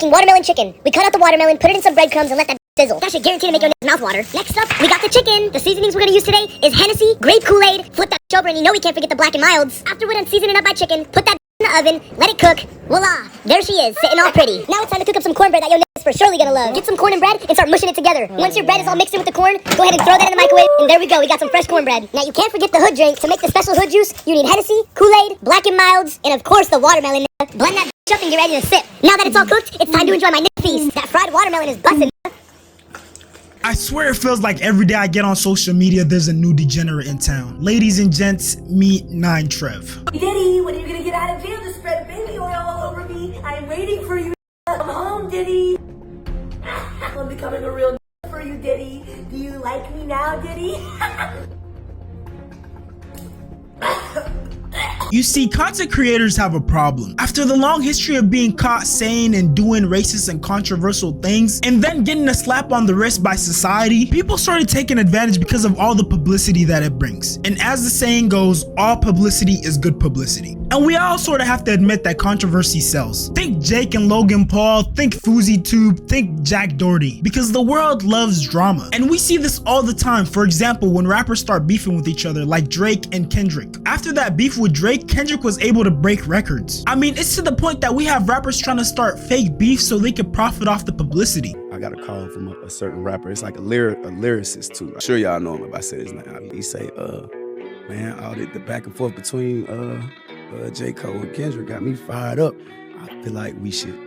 making watermelon chicken. We cut out the watermelon, put it in some breadcrumbs, and let that sizzle. That should guarantee to make your mouth water. Next up, we got the chicken. The seasonings we're gonna use today is Hennessy, grape Kool-Aid. Flip that over and you know we can't forget the Black and Milds. After we're done seasoning up my chicken, put that in the oven, let it cook. Voila, there she is, sitting all pretty. Now it's time to cook up some cornbread that your is for surely gonna love. Get some corn and bread and start mushing it together. Once your bread is all mixed in with the corn, go ahead and throw that in the microwave, and there we go, we got some fresh cornbread. Now you can't forget the hood drink. To make the special hood juice, you need Hennessy, Kool-Aid, Black and Milds, and of course the watermelon. Blend that up and get ready to sip. Now that it's all cooked, it's time to enjoy my feast. That fried watermelon is bussin'. I swear it feels like every day I get on social media there's a new degenerate in town. Ladies and gents, meet N Trev. Diddy, when are you gonna get out of jail? Just spread baby oil all over me. I'm waiting for you. Come home, Diddy. I'm becoming a real for you, Diddy. Do you like me now, Diddy? You see, content creators have a problem. After the long history of being caught saying and doing racist and controversial things, and then getting a slap on the wrist by society, people started taking advantage because of all the publicity that it brings. And as the saying goes, all publicity is good publicity. And we all sort of have to admit that controversy sells. Think Jake and Logan Paul, think FouseyTube, think Jack Doherty, because the world loves drama. And we see this all the time. For example, when rappers start beefing with each other, like Drake and Kendrick. After that beef with Drake, Kendrick was able to break records. I mean, it's to the point that we have rappers trying to start fake beef so they can profit off the publicity. I got a call from a certain rapper. It's like a lyricist too. I'm sure y'all know him if I say his name. He say, man, all the back and forth between J. Cole and Kendrick got me fired up. I feel like we should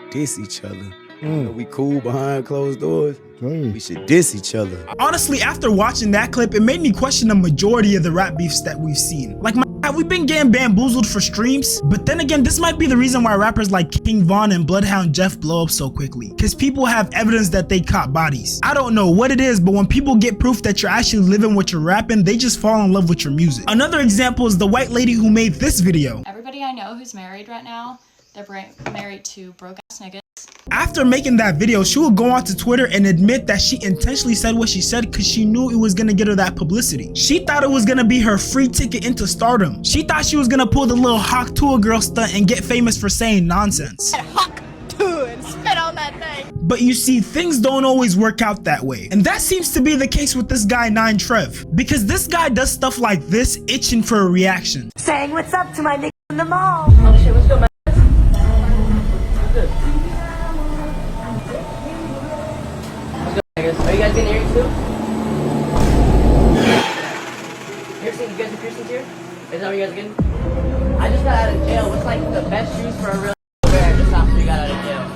diss each other. You know, we cool behind closed doors. We should diss each other. Honestly, after watching that clip, it made me question the majority of the rap beefs that we've seen. Like, have we been getting bamboozled for streams? But then again, this might be the reason why rappers like King Von and Bloodhound Jeff blow up so quickly. Because people have evidence that they caught bodies. I don't know what it is, but when people get proof that you're actually living what you're rapping, they just fall in love with your music. Another example is the white lady who made this video. Everybody I know who's married right now, they're married to broke-ass niggas. After making that video, she would go onto Twitter and admit that she intentionally said what she said because she knew it was gonna get her that publicity. She thought it was gonna be her free ticket into stardom. She thought she was gonna pull the little Hawk to a girl stunt and get famous for saying nonsense. Hawk to and spit on that thing. But you see, things don't always work out that way. And that seems to be the case with this guy N Trev. Because this guy does stuff like this, itching for a reaction. Saying what's up to my nigga in the mall. Oh shit, what's good, man? Are you guys getting earrings too? Piercing? You guys have piercings here? Is that what you guys are getting? I just got out of jail. What's like the best shoes for a real wear just after you got out of jail?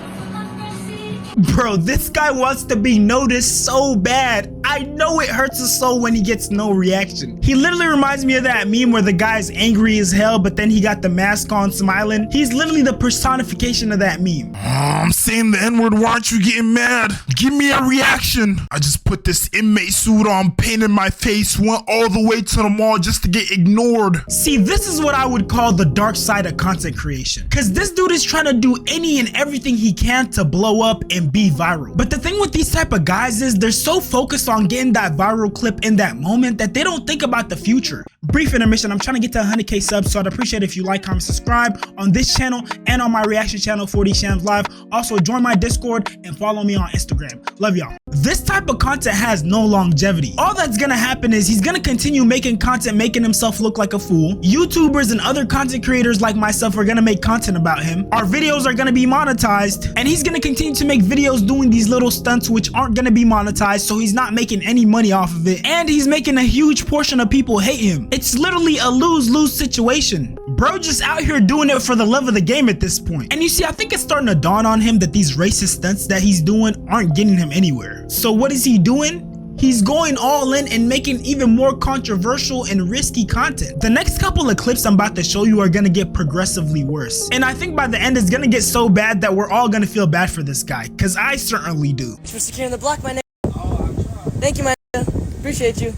Bro, this guy wants to be noticed so bad. I know it hurts his soul when he gets no reaction. He literally reminds me of that meme where the guy's angry as hell, but then he got the mask on smiling. He's literally the personification of that meme. I'm saying the N-word, why aren't you getting mad? Give me a reaction. I just put this inmate suit on, painted my face, went all the way to the mall just to get ignored. See, this is what I would call the dark side of content creation. Cause this dude is trying to do any and everything he can to blow up and be viral. But the thing with these type of guys is they're so focused on getting that viral clip in that moment that they don't think about the future. Brief intermission, I'm trying to get to 100K subs, so I'd appreciate if you like, comment, subscribe on this channel and on my reaction channel 4D Shams Live. Also join my Discord and follow me on Instagram. Love y'all. This type of content has no longevity. All that's gonna happen is he's gonna continue making content, making himself look like a fool. YouTubers and other content creators like myself are gonna make content about him. Our videos are gonna be monetized, and he's gonna continue to make videos doing these little stunts which aren't gonna be monetized, so he's not making any money off of it, and he's making a huge portion of people hate him. It's literally a lose-lose situation. Bro just out here doing it for the love of the game at this point. And you see, I think it's starting to dawn on him that these racist stunts that he's doing aren't getting him anywhere. So what is he doing? He's going all in and making even more controversial and risky content. The next couple of clips I'm about to show you are gonna get progressively worse. And I think by the end it's gonna get so bad that we're all gonna feel bad for this guy, cause I certainly do. Thanks for securing the block, my nigga. Thank you, my nigga. Appreciate you.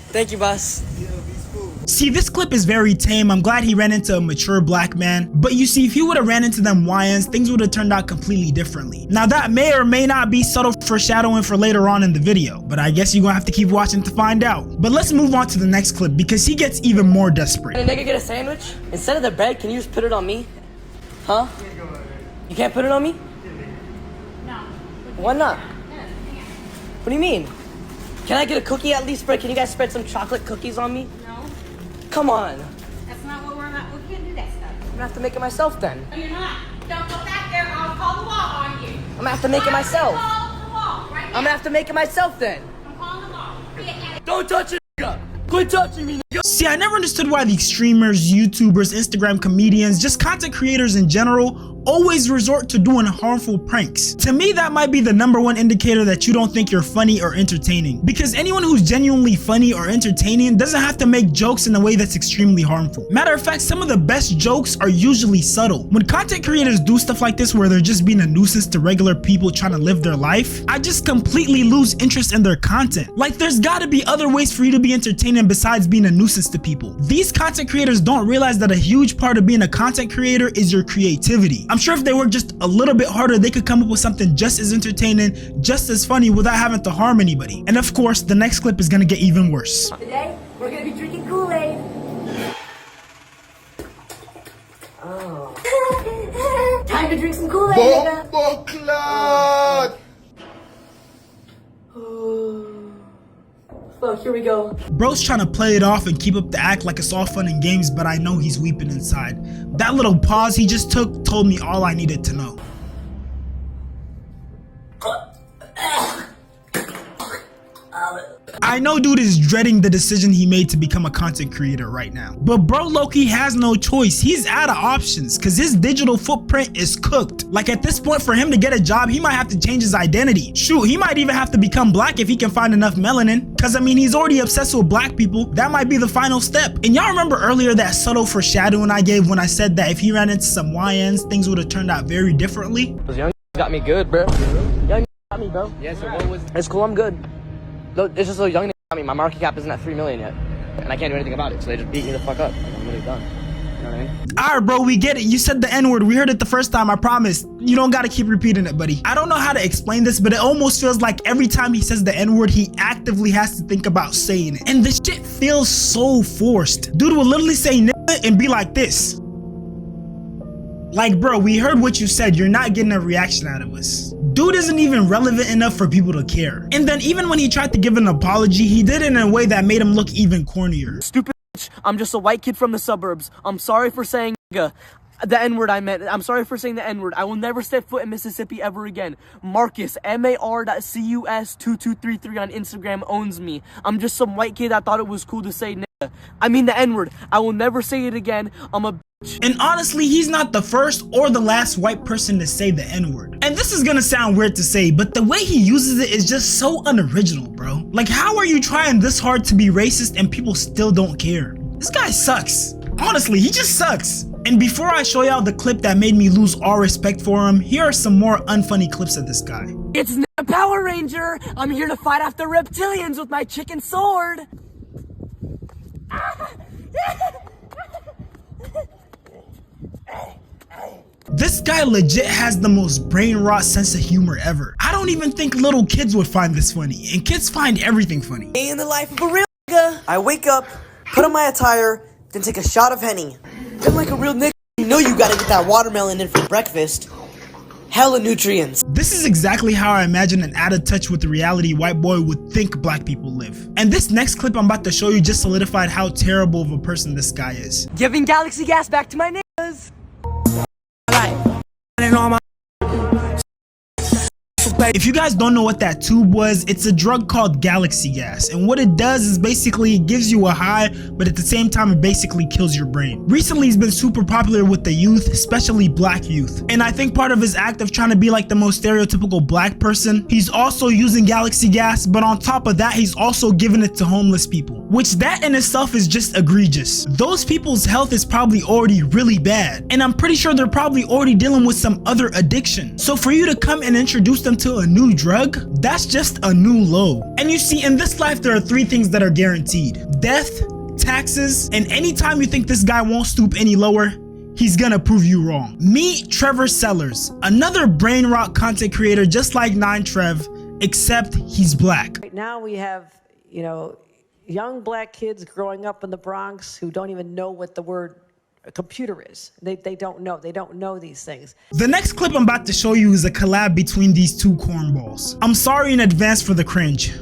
Thank you, boss. See, this clip is very tame. I'm glad he ran into a mature black man. But you see, if he would have ran into them YNs, things would have turned out completely differently. Now that may or may not be subtle foreshadowing for later on in the video, but I guess you're gonna have to keep watching to find out. But let's move on to the next clip because he gets even more desperate. Can a nigga get a sandwich? Instead of the bread, can you just put it on me? Huh? You can't put it on me? No. Why not? What do you mean? Can I get a cookie at least, Fred? Can you guys spread some chocolate cookies on me? No. Come on. That's not what we're not. We can't do that stuff. I'm gonna have to make it myself then. No, you're not. Don't go back there. I'll call the law on you. I'm gonna have to make it myself. Call the law right I'm now. gonna have to make it myself then. I'm calling the law. Don't touch it, nigga. Quit touching me, nigga. See, I never understood why these streamers, YouTubers, Instagram comedians, just content creators in general, always resort to doing harmful pranks. To me, that might be the #1 indicator that you don't think you're funny or entertaining. Because anyone who's genuinely funny or entertaining doesn't have to make jokes in a way that's extremely harmful. Matter of fact, some of the best jokes are usually subtle. When content creators do stuff like this where they're just being a nuisance to regular people trying to live their life, I just completely lose interest in their content. Like, there's gotta be other ways for you to be entertaining besides being a nuisance to people. These content creators don't realize that a huge part of being a content creator is your creativity. I'm sure if they work just a little bit harder, they could come up with something just as entertaining, just as funny without having to harm anybody. And of course, the next clip is gonna get even worse. Today, we're gonna be drinking Kool-Aid. Oh. Time to drink some Kool-Aid, nigga. Fuck, here we go. Bro's trying to play it off and keep up the act like it's all fun and games, but I know he's weeping inside. That little pause he just took told me all I needed to know. I know dude is dreading the decision he made to become a content creator right now. But bro low-key has no choice. He's out of options because his digital footprint is cooked. Like at this point, for him to get a job, he might have to change his identity. Shoot, he might even have to become black if he can find enough melanin. Cause I mean, he's already obsessed with black people. That might be the final step. And y'all remember earlier that subtle foreshadowing I gave when I said that if he ran into some YNs, things would have turned out very differently? Those young got me good, bro. Young got me, bro. Yeah, so what was... It's cool, I'm good. It's just so young. I mean, my market cap isn't at 3 million yet, and I can't do anything about it, so they just beat me the fuck up. Like, I'm really done. You know what I mean? Alright, bro, we get it. You said the N-word. We heard it the first time, I promise. You don't gotta keep repeating it, buddy. I don't know how to explain this, but it almost feels like every time he says the N-word, he actively has to think about saying it. And this shit feels so forced. Dude will literally say nigga and be like this. Like, bro, we heard what you said. You're not getting a reaction out of us. Dude isn't even relevant enough for people to care. And then even when he tried to give an apology, he did it in a way that made him look even cornier. Stupid bitch. I'm just a white kid from the suburbs. I'm sorry for saying nigga. The N-word I meant. I'm sorry for saying the N-word. I will never step foot in Mississippi ever again. Marcus, MAR.CUS2233 on Instagram owns me. I'm just some white kid that thought it was cool to say nigga. I mean the N-word. I will never say it again. I'm a bitch. And honestly, he's not the first or the last white person to say the N-word. And this is gonna sound weird to say, but the way he uses it is just so unoriginal, bro. Like, how are you trying this hard to be racist and people still don't care? This guy sucks. Honestly, he just sucks. And before I show y'all the clip that made me lose all respect for him, here are some more unfunny clips of this guy. It's a Power Ranger. I'm here to fight off the reptilians with my chicken sword. This guy legit has the most brain rot sense of humor ever. I don't even think little kids would find this funny, and kids find everything funny. Day in the life of a real nigga. I wake up, put on my attire, then take a shot of Henny. Then like a real nigga, you know you gotta get that watermelon in for breakfast. Hella nutrients. This is exactly how I imagine an out of touch with the reality white boy would think black people live. And this next clip I'm about to show you just solidified how terrible of a person this guy is. Giving galaxy gas back to my niggas. If you guys don't know what that tube was, it's a drug called galaxy gas, and what it does is basically it gives you a high, but at the same time it basically kills your brain. Recently he's been super popular with the youth, especially black youth, and I think part of his act of trying to be like the most stereotypical black person, he's also using galaxy gas, but on top of that he's also giving it to homeless people, which that in itself is just egregious. Those people's health is probably already really bad, and I'm pretty sure they're probably already dealing with some other addiction. So for you to come and introduce them to a new drug, that's just a new low. And you see, in this life there are 3 things that are guaranteed: death, taxes, and anytime you think this guy won't stoop any lower, he's gonna prove you wrong. Meet Trevor Sellers, another brain rot content creator just like N Trev, except he's black. Right now we have, you know, young black kids growing up in the Bronx who don't even know what the word a computer is. They don't know. They don't know these things. The next clip I'm about to show you is a collab between these two cornballs. I'm sorry in advance for the cringe.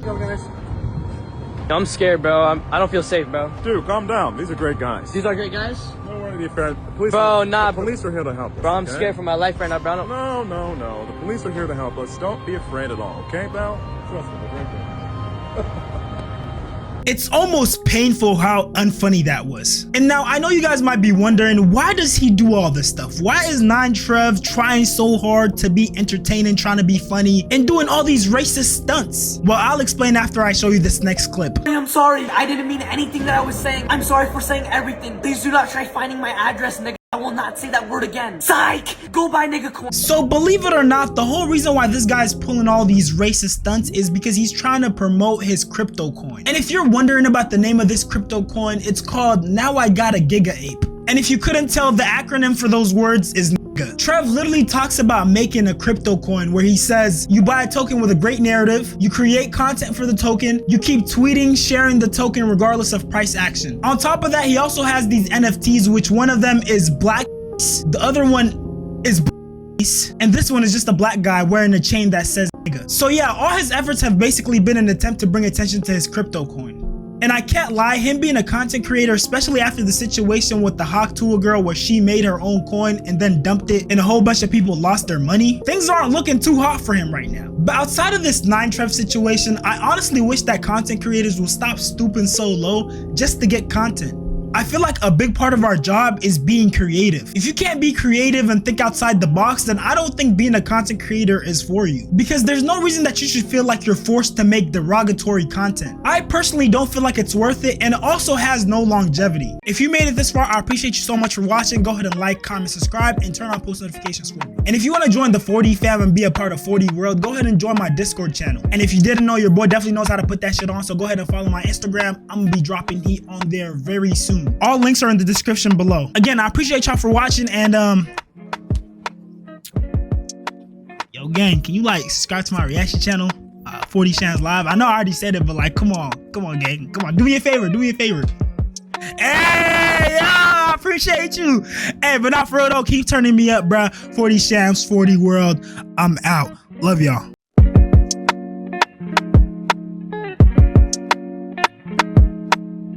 I'm scared, bro. I don't feel safe, bro. Dude, calm down. These are great guys. These are great guys? Don't worry, the police. Bro, the police are here to help us. Bro, I'm okay? scared for my life right now, bro. No. The police are here to help us. Don't be afraid at all, okay, pal? Trust me, they're right there. It's almost painful how unfunny that was. And now I know you guys might be wondering, why does he do all this stuff? Why is N Trev trying so hard to be entertaining, trying to be funny, and doing all these racist stunts? Well, I'll explain after I show you this next clip. I'm sorry. I didn't mean anything that I was saying. I'm sorry for saying everything. Please do not try finding my address, nigga. I will not say that word again. Psych! Go buy nigga coin. So believe it or not, the whole reason why this guy's pulling all these racist stunts is because he's trying to promote his crypto coin. And if you're wondering about the name of this crypto coin, it's called Now I Got a Giga Ape. And if you couldn't tell, the acronym for those words is nigga. Trev literally talks about making a crypto coin where he says you buy a token with a great narrative, you create content for the token, you keep tweeting, sharing the token regardless of price action. On top of that, he also has these NFTs, which one of them is black, the other one is and this one is just a black guy wearing a chain that says nigga. So yeah, all his efforts have basically been an attempt to bring attention to his crypto coin. And I can't lie, him being a content creator, especially after the situation with the Hawk Tool girl where she made her own coin and then dumped it and a whole bunch of people lost their money, things aren't looking too hot for him right now. But outside of this N Trev situation, I honestly wish that content creators will stop stooping so low just to get content. I feel like a big part of our job is being creative. If you can't be creative and think outside the box, then I don't think being a content creator is for you. Because there's no reason that you should feel like you're forced to make derogatory content. I personally don't feel like it's worth it, and it also has no longevity. If you made it this far, I appreciate you so much for watching. Go ahead and like, comment, subscribe, and turn on post notifications for me. And if you want to join the 4D fam and be a part of 4D World, go ahead and join my Discord channel. And if you didn't know, your boy definitely knows how to put that shit on, so go ahead and follow my Instagram. I'm gonna be dropping heat on there very soon. All links are in the description below. Again, I appreciate y'all for watching, and yo gang, can you like subscribe to my reaction channel, 40 Shams Live? I know I already said it, but like, come on gang, come on, do me a favor. Hey, yeah, I appreciate you. Hey, but not for real though, keep turning me up, bruh. 40 Shams, 4D World. I'm out. Love y'all.